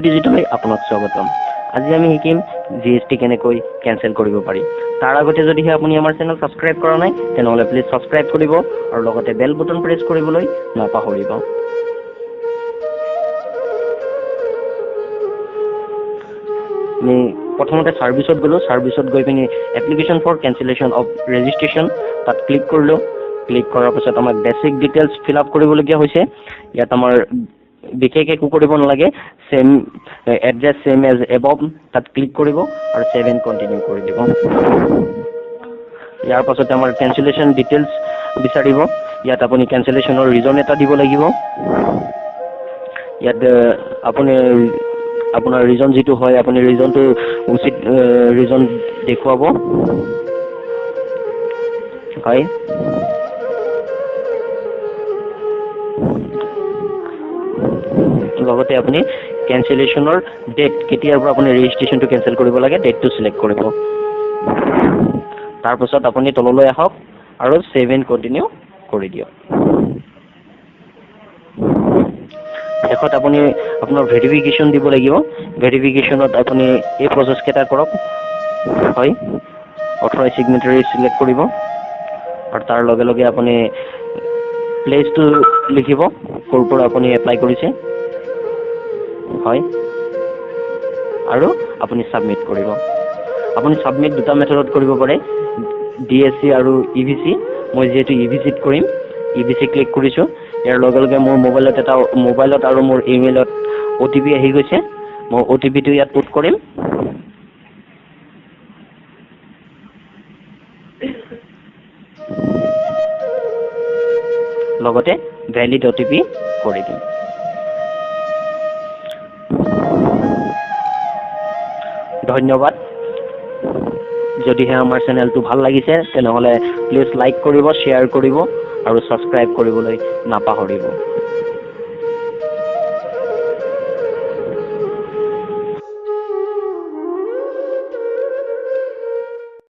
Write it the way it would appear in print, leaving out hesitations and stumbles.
প্ৰতিযোগিতালৈ আপোনাক স্বাগতম। আজি আমি শিকিম GST কেনেকৈ কেনসেল কৰিব পাৰি। তাৰ আগতে যদিহে আপুনি আমাৰ চেনেল সাবস্ক্ৰাইব কৰা নাই তেনেহলে প্লিজ সাবস্ক্ৰাইব কৰিব আৰু লগতে বেল বটন প্ৰেছ কৰিবলৈ নাপাহৰিব। আমি প্ৰথমতে সাৰ্ভিসত গলো, সাৰ্ভিসত গৈ পিনি এপ্লিকেশন ফৰ কেনসেলেশন অফ ৰেজিষ্ট্ৰেশ্যন তাত ক্লিক কৰিলো। ক্লিক কৰাৰ পিছত আমাক বেসিক ডিটেইলছ ফিল আপ কৰিবলগীয়া হৈছে। ইয়াত আমাৰ বিশেষ একো কৰিব নালাগে, same address same as above তাত ক্লিক কৰিব আৰু সেভ এণ্ড কন্টিনিউ কৰি দিব। ইয়াৰ পাছতে আমাৰ কেনসেলেশন ডিটেইলছ বিচাৰিব। ইয়াত আপুনি কেনসেলেশনৰ ৰিজন এটা দিব লাগিব। ইয়াত আপুনি আপোনাৰ ৰিজন যেটো হয় আপুনি ৰিজনটো উচিত ৰিজন দেখুৱাব। হয়, লগতে আপুনি কেনসেলেশনৰ ডেট কেতিয়াৰ পৰা আপুনি ৰেজিষ্ট্ৰেশ্যনটো কেনসেল কৰিব লাগে ডেটটো সিলেক্ট কৰিব। তাৰপিছত আপুনি তললৈ আহক আৰু সেভ এণ্ড কন্টিনিউ কৰি দিয়ক। শেষত আপুনি আপোনাৰ ভেৰিফিকেশ্যন দিব লাগিব। ভেৰিফিকেশ্যনত আপুনি এই প্ৰচেছ কেইটা কৰক। হয়, অথৰাইজ সিগনেটাৰী সিলেক্ট কৰিব আৰু তাৰ লগে লগে আপুনি প্লেচটো লিখিব ক'ৰ পৰা আপুনি এপ্লাই কৰিছে। হয়, আৰু আপুনি সাবমিট কৰিব। আপুনি সাবমিট দুটা মেথডত কৰিব পাৰে, DSC আৰু EVC। মই যেহেতু EVCত কৰিম, EVC ক্লিক কৰিছো। ইয়াৰ লগে লগে মোৰ মোবাইলত আৰু মোৰ ইমেইলত OTP আহি গৈছে। মই OTPটো ইয়াত পুট কৰিম। লগতে ভ্যালিড OTP কৰি দিম। ধন্যবাদ। যদিহে আমাৰ চেনেলটো ভাল লাগিছে তেনেহলে প্লিজ লাইক কৰিব, শ্বেয়াৰ কৰিব আৰু সাবস্ক্ৰাইব কৰিবলৈ নাপাহৰিব।